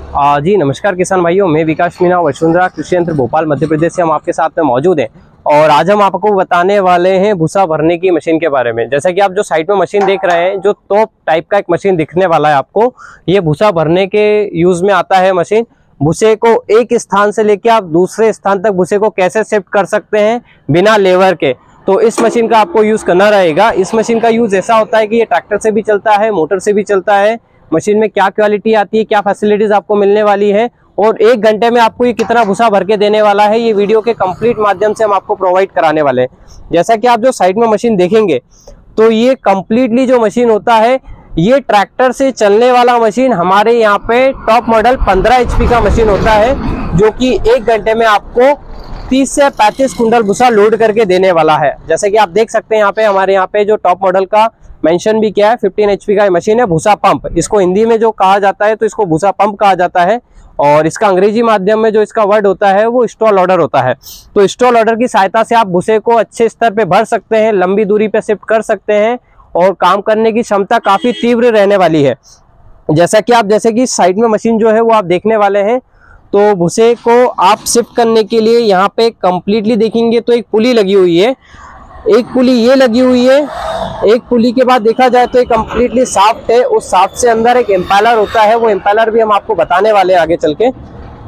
जी नमस्कार किसान भाइयों, मैं विकास मीना वसुंधरा कृषि यंत्र भोपाल मध्य प्रदेश से हम आपके साथ में मौजूद हैं। और आज हम आपको बताने वाले हैं भूसा भरने की मशीन के बारे में। जैसा कि आप जो साइड में मशीन देख रहे हैं, जो टॉप टाइप का एक मशीन दिखने वाला है आपको, ये भूसा भरने के यूज में आता है मशीन। भूसे को एक स्थान से लेकर आप दूसरे स्थान तक भूसे को कैसे शिफ्ट कर सकते हैं बिना लेवर के, तो इस मशीन का आपको यूज करना रहेगा। इस मशीन का यूज ऐसा होता है कि ये ट्रैक्टर से भी चलता है, मोटर से भी चलता है। मशीन में क्या क्वालिटी आती है, क्या फैसिलिटीज आपको मिलने वाली है और 1 घंटे में आपको ये कितना भूसा भर के देने वाला है, ये वीडियो के कंप्लीट माध्यम से हम आपको प्रोवाइड कराने वाले हैं। जैसा कि आप जो साइड में मशीन देखेंगे, तो ये कंप्लीटली जो मशीन होता है, ये ट्रैक्टर से चलने वाला मशीन हमारे यहाँ पे टॉप मॉडल 15 HP का मशीन होता है, जो कि 1 घंटे में आपको 30 से 35 कुंटल भूसा लोड करके देने वाला है। जैसे कि आप देख सकते हैं यहाँ पे हमारे यहाँ पे जो टॉप मॉडल का मेंशन भी किया है, 15 HP का मशीन है, भूसा पंप। इसको हिंदी में जो कहा जाता है तो इसको भूसा पंप कहा जाता है, और इसका अंग्रेजी माध्यम में जो इसका वर्ड होता है वो स्टॉल ऑर्डर होता है। तो स्टॉल ऑर्डर की सहायता से आप भूसे को अच्छे स्तर पे भर सकते हैं, लंबी दूरी पे शिफ्ट कर सकते हैं और काम करने की क्षमता काफी तीव्र रहने वाली है। जैसे कि साइड में मशीन जो है वो आप देखने वाले हैं, तो भूसे को आप शिफ्ट करने के लिए यहाँ पे कंप्लीटली देखेंगे तो एक पुली लगी हुई है, एक पुली ये लगी हुई है। एक पुली के बाद देखा जाए तो एक कंप्लीटली शाफ्ट है, उस शाफ्ट से अंदर एक इम्पेलर होता है, वो इम्पेलर भी हम आपको बताने वाले हैं आगे चल के।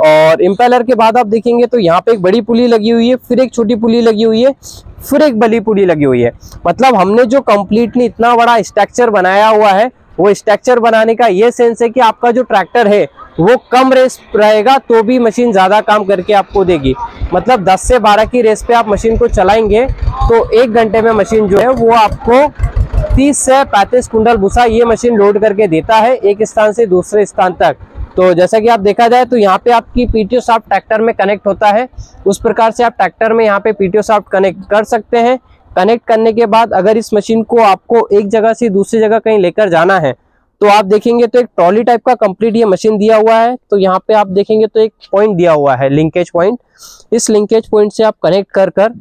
और इम्पेलर के बाद आप देखेंगे तो यहाँ पे एक बड़ी पुली लगी हुई है, फिर एक छोटी पुली लगी हुई है, फिर एक बड़ी पुली लगी हुई है। मतलब हमने जो कंप्लीटली इतना बड़ा स्ट्रक्चर बनाया हुआ है, वो स्ट्रक्चर बनाने का ये सेंस है कि आपका जो ट्रैक्टर है वो कम रेस रहेगा तो भी मशीन ज्यादा काम करके आपको देगी। मतलब 10 से 12 की रेस पे आप मशीन को चलाएंगे तो 1 घंटे में मशीन जो है वो आपको 30 से 35 कुंटल भूसा ये मशीन लोड करके देता है, एक स्थान से दूसरे स्थान तक। तो जैसा कि आप देखा जाए तो यहाँ पे आपकी पीटीओ शाफ्ट ट्रैक्टर में कनेक्ट होता है, उस प्रकार से आप ट्रैक्टर में यहाँ पे पीटीओ शाफ्ट कनेक्ट कर सकते हैं। कनेक्ट करने के बाद अगर इस मशीन को आपको एक जगह से दूसरी जगह कहीं लेकर जाना है, तो आप देखेंगे तो एक ट्रॉली टाइप का कंप्लीट ये मशीन दिया हुआ है। तो यहाँ पे आप देखेंगे तो एक पॉइंट दिया हुआ है, लिंकेज पॉइंट। इस लिंकेज पॉइंट से आप कनेक्ट कर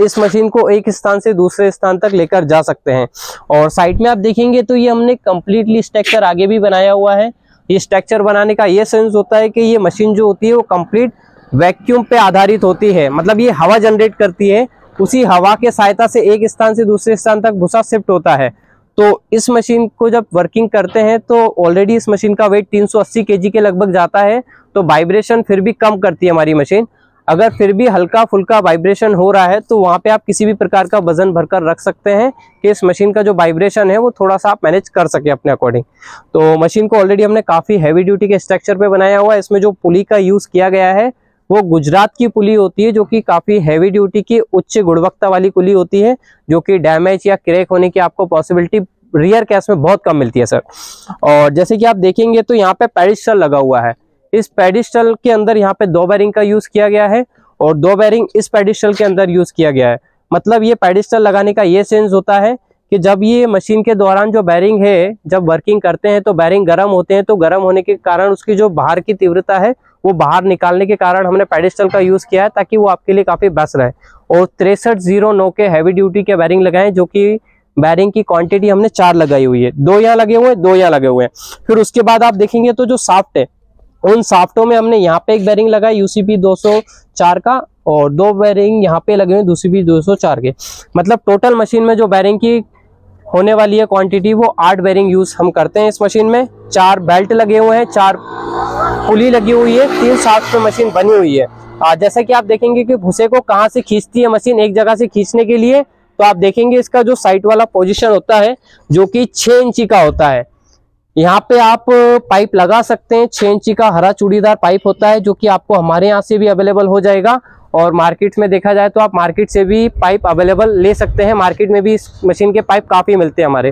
इस मशीन को एक स्थान से दूसरे स्थान तक लेकर जा सकते हैं। और साइड में आप देखेंगे तो ये हमने कंप्लीटली स्ट्रक्चर आगे भी बनाया हुआ है। ये स्ट्रक्चर बनाने का ये सेंस होता है कि ये मशीन जो होती है वो कंप्लीट वैक्यूम पे आधारित होती है। मतलब ये हवा जनरेट करती है, उसी हवा के सहायता से एक स्थान से दूसरे स्थान तक भूसा शिफ्ट होता है। तो इस मशीन को जब वर्किंग करते हैं तो ऑलरेडी इस मशीन का वेट 380 kg के लगभग जाता है, तो वाइब्रेशन फिर भी कम करती है हमारी मशीन। अगर फिर भी हल्का फुल्का वाइब्रेशन हो रहा है तो वहां पे आप किसी भी प्रकार का वजन भरकर रख सकते हैं कि इस मशीन का जो वाइब्रेशन है वो थोड़ा सा आप मैनेज कर सके अपने अकॉर्डिंग। तो मशीन को ऑलरेडी हमने काफी हैवी ड्यूटी के स्ट्रक्चर पे बनाया हुआ है। इसमें जो पुली का यूज किया गया है वो गुजरात की पुली होती है, जो कि काफी हैवी ड्यूटी की उच्च गुणवत्ता वाली पुली होती है, जो कि डैमेज या क्रैक होने की आपको पॉसिबिलिटी रियर केस में बहुत कम मिलती है सर। और जैसे कि आप देखेंगे तो यहाँ पे पेडिस्टल लगा हुआ है। इस पेडिस्टल के अंदर यहाँ पे 2 बेरिंग का यूज किया गया है और 2 बेरिंग इस पेडिस्टल के अंदर यूज किया गया है। मतलब ये पेडिस्टल लगाने का ये सेंस होता है कि जब ये मशीन के दौरान जो बेरिंग है जब वर्किंग करते हैं तो बेरिंग गर्म होते हैं, तो गर्म होने के कारण उसकी जो बाहर की तीव्रता है वो बाहर निकालने के कारण हमने पेडिस्टल का यूज किया है, ताकि वो आपके लिए काफी बेस्ट रहे। और 6309 के हैवी ड्यूटी के बेरिंग लगाए, जो कि बेरिंग की क्वांटिटी हमने 4 लगाई हुई है, 2 यहाँ लगे हुए हैं, 2 यहाँ लगे हुए हैं। फिर उसके बाद आप देखेंगे तो जो शाफ्ट है, उन शाफ्टों में हमने यहाँ पे एक बेरिंग लगाया यूसीपी 204 का, और 2 बेरिंग यहाँ पे लगे हुए यूसीपी 204 के। मतलब टोटल मशीन में जो बेरिंग की होने वाली है क्वांटिटी वो 8 बेरिंग यूज हम करते हैं इस मशीन में। 4 बेल्ट लगे हुए हैं, 4 पुली लगी हुई है, 3 शाफ्ट पे मशीन बनी हुई है। जैसा कि आप देखेंगे कि भूसे को कहाँ से खींचती है मशीन एक जगह से खींचने के लिए, तो आप देखेंगे इसका जो साइड वाला पोजीशन होता है जो कि 6 इंची का होता है। यहाँ पे आप पाइप लगा सकते हैं, 6 इंची का हरा चूड़ीदार पाइप होता है, जो कि आपको हमारे यहाँ से भी अवेलेबल हो जाएगा। और मार्केट में देखा जाए तो आप मार्केट से भी पाइप अवेलेबल ले सकते हैं। मार्केट में भी इस मशीन के पाइप काफी मिलते हैं हमारे।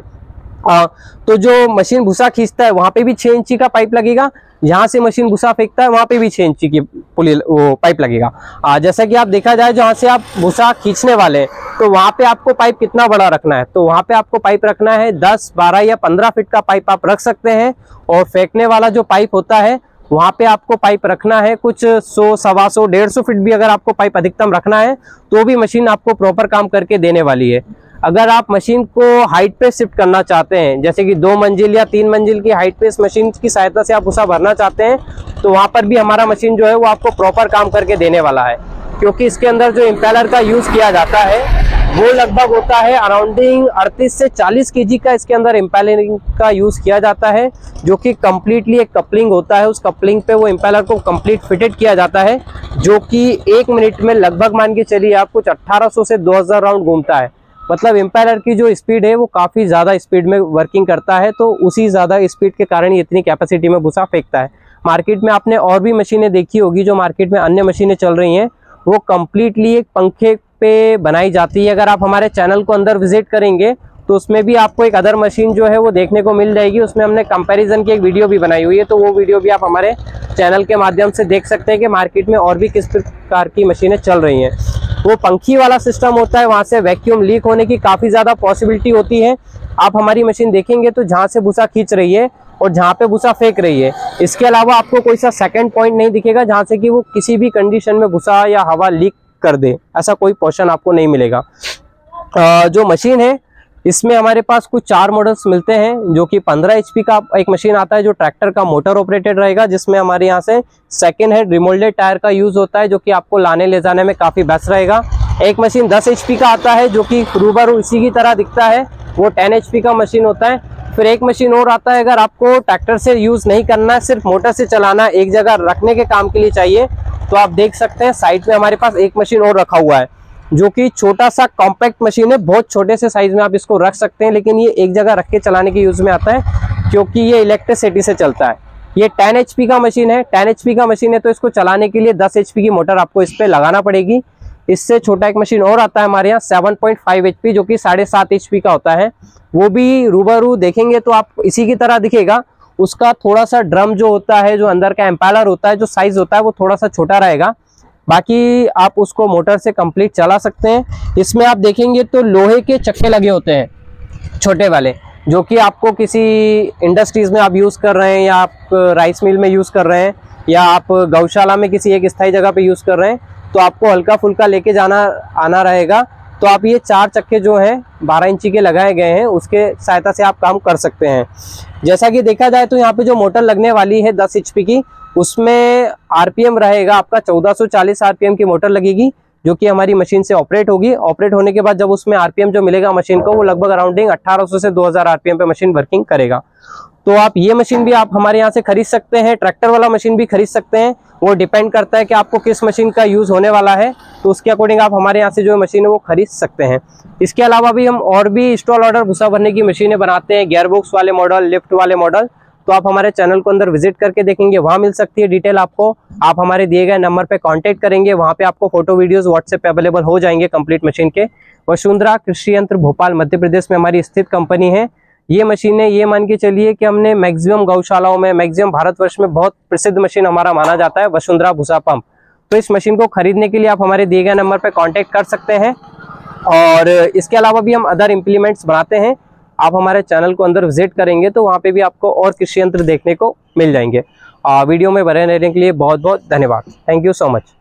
तो जो मशीन भूसा खींचता है वहां पे भी 6 इंची का पाइप लगेगा, जहां से मशीन भूसा फेंकता है वहां पे भी 6 इंची की पुली वो पाइप लगेगा। जैसा कि आप देखा जाए जहां से आप भूसा खींचने वाले हैं तो वहां पे आपको पाइप कितना बड़ा रखना है, तो वहां पे आपको पाइप रखना है 10, 12 या 15 फीट का पाइप आप रख सकते हैं। और फेंकने वाला जो पाइप होता है वहां पे आपको पाइप रखना है कुछ 100, 125, 150 फीट भी अगर आपको पाइप अधिकतम रखना है तो भी मशीन आपको प्रॉपर काम करके देने वाली है। अगर आप मशीन को हाइट पे शिफ्ट करना चाहते हैं, जैसे कि 2 मंजिल या 3 मंजिल की हाइट पे इस मशीन की सहायता से आप भूसा भरना चाहते हैं, तो वहां पर भी हमारा मशीन जो है वो आपको प्रॉपर काम करके देने वाला है। क्योंकि इसके अंदर जो इम्पेलर का यूज किया जाता है वो लगभग होता है अराउंडिंग 38 से 40 केजी का इसके अंदर इम्पेलरिंग का यूज किया जाता है, जो कि कम्प्लीटली एक कपलिंग होता है। उस कपलिंग पे वो इम्पेलर को कंप्लीट फिटेड किया जाता है, जो कि 1 मिनट में लगभग मान के चलिए आप कुछ 1800 से 2000 राउंड घूमता है। मतलब इम्पेलर की जो स्पीड है वो काफ़ी ज़्यादा स्पीड में वर्किंग करता है, तो उसी ज़्यादा स्पीड के कारण ये इतनी कैपेसिटी में भूसा फेंकता है। मार्केट में आपने और भी मशीनें देखी होगी, जो मार्केट में अन्य मशीनें चल रही हैं वो कम्प्लीटली एक पंखे पे बनाई जाती है। अगर आप हमारे चैनल को अंदर विजिट करेंगे तो उसमें भी आपको एक अदर मशीन जो है वो देखने को मिल जाएगी। उसमें हमने कंपैरिजन की एक वीडियो भी बनाई हुई है, तो वो वीडियो भी आप हमारे चैनल के माध्यम से देख सकते हैं कि मार्केट में और भी किस प्रकार की मशीनें चल रही हैं। वो पंखी वाला सिस्टम होता है, वहाँ से वैक्यूम लीक होने की काफ़ी ज़्यादा पॉसिबिलिटी होती है। आप हमारी मशीन देखेंगे तो जहाँ से भूसा खींच रही है और जहाँ पे भूसा फेंक रही है, इसके अलावा आपको कोई सा सेकंड पॉइंट नहीं दिखेगा जहाँ से कि वो किसी भी कंडीशन में भूसा या हवा लीक कर दे, ऐसा कोई पोर्शन आपको नहीं मिलेगा। जो मशीन है इसमें हमारे पास कुछ 4 मॉडल्स मिलते हैं, जो कि 15 HP का एक मशीन आता है जो ट्रैक्टर का मोटर ऑपरेटेड रहेगा, जिसमें हमारे यहाँ से सेकेंड हैंड रिमोल्डेड टायर का यूज होता है, जो कि आपको लाने ले जाने में काफ़ी बेस्ट रहेगा। एक मशीन 10 HP का आता है जो कि रूबरू इसी की तरह दिखता है, वो 10 HP का मशीन होता है। फिर एक मशीन और आता है, अगर आपको ट्रैक्टर से यूज़ नहीं करना है, सिर्फ मोटर से चलाना, एक जगह रखने के काम के लिए चाहिए, तो आप देख सकते हैं साइड में हमारे पास एक मशीन और रखा हुआ है, जो कि छोटा सा कॉम्पैक्ट मशीन है। बहुत छोटे से साइज में आप इसको रख सकते हैं, लेकिन ये एक जगह रख के चलाने के यूज़ में आता है क्योंकि ये इलेक्ट्रिसिटी से चलता है। ये 10 HP का मशीन है। 10 HP का मशीन है तो इसको चलाने के लिए 10 HP की मोटर आपको इस पर लगाना पड़ेगी। इससे छोटा एक मशीन और आता है हमारे यहाँ 7.5 HP, जो कि 7.5 HP का होता है। वो भी रूबरू देखेंगे तो आप इसी की तरह दिखेगा। उसका थोड़ा सा ड्रम जो होता है, जो अंदर का एम्पेलर होता है, जो साइज होता है वो थोड़ा सा छोटा रहेगा। बाकी आप उसको मोटर से कंप्लीट चला सकते हैं। इसमें आप देखेंगे तो लोहे के चक्के लगे होते हैं छोटे वाले, जो कि आपको किसी इंडस्ट्रीज में आप यूज़ कर रहे हैं, या आप राइस मिल में यूज़ कर रहे हैं, या आप गौशाला में किसी एक स्थायी जगह पे यूज़ कर रहे हैं, तो आपको हल्का फुल्का लेके जाना आना रहेगा। तो आप ये 4 चक्के जो हैं 12 इंची के लगाए गए हैं, उसके सहायता से आप काम कर सकते हैं। जैसा कि देखा जाए तो यहाँ पे जो मोटर लगने वाली है 10 HP की, उसमें RPM रहेगा आपका 1440 RPM की मोटर लगेगी, जो कि हमारी मशीन से ऑपरेट होगी। ऑपरेट होने के बाद जब उसमें RPM जो मिलेगा मशीन को, वो लगभग अराउंडिंग 1800 से 2000 RPM पे मशीन वर्किंग करेगा। तो आप ये मशीन भी आप हमारे यहाँ से खरीद सकते हैं, ट्रैक्टर वाला मशीन भी खरीद सकते हैं। वो डिपेंड करता है कि आपको किस मशीन का यूज़ होने वाला है, तो उसके अकॉर्डिंग आप हमारे यहाँ से जो मशीन है वो खरीद सकते हैं। इसके अलावा भी हम और भी स्टॉल ऑर्डर भूसा भरने की मशीनें बनाते हैं, गियर बॉक्स वाले मॉडल, लिफ्ट वाले मॉडल। तो आप हमारे चैनल को अंदर विजिट करके देखेंगे, वहाँ मिल सकती है डिटेल आपको। आप हमारे दिए गए नंबर पे कांटेक्ट करेंगे, वहाँ पे आपको फोटो वीडियोस व्हाट्सएप पे अवेलेबल हो जाएंगे कंप्लीट मशीन के। वसुंधरा कृषि यंत्र भोपाल मध्य प्रदेश में हमारी स्थित कंपनी है। ये मशीनें, ये मान के चलिए कि हमने मैक्सिमम गौशालाओं में, मैक्सिमम भारतवर्ष में बहुत प्रसिद्ध मशीन हमारा माना जाता है वसुंधरा भूसा पंप। तो इस मशीन को खरीदने के लिए आप हमारे दिए गए नंबर पर कॉन्टेक्ट कर सकते हैं। और इसके अलावा भी हम अदर इम्प्लीमेंट्स बनाते हैं। आप हमारे चैनल को अंदर विजिट करेंगे तो वहाँ पे भी आपको और कृषि यंत्र देखने को मिल जाएंगे। वीडियो में बने रहने के लिए बहुत बहुत धन्यवाद। Thank you so much.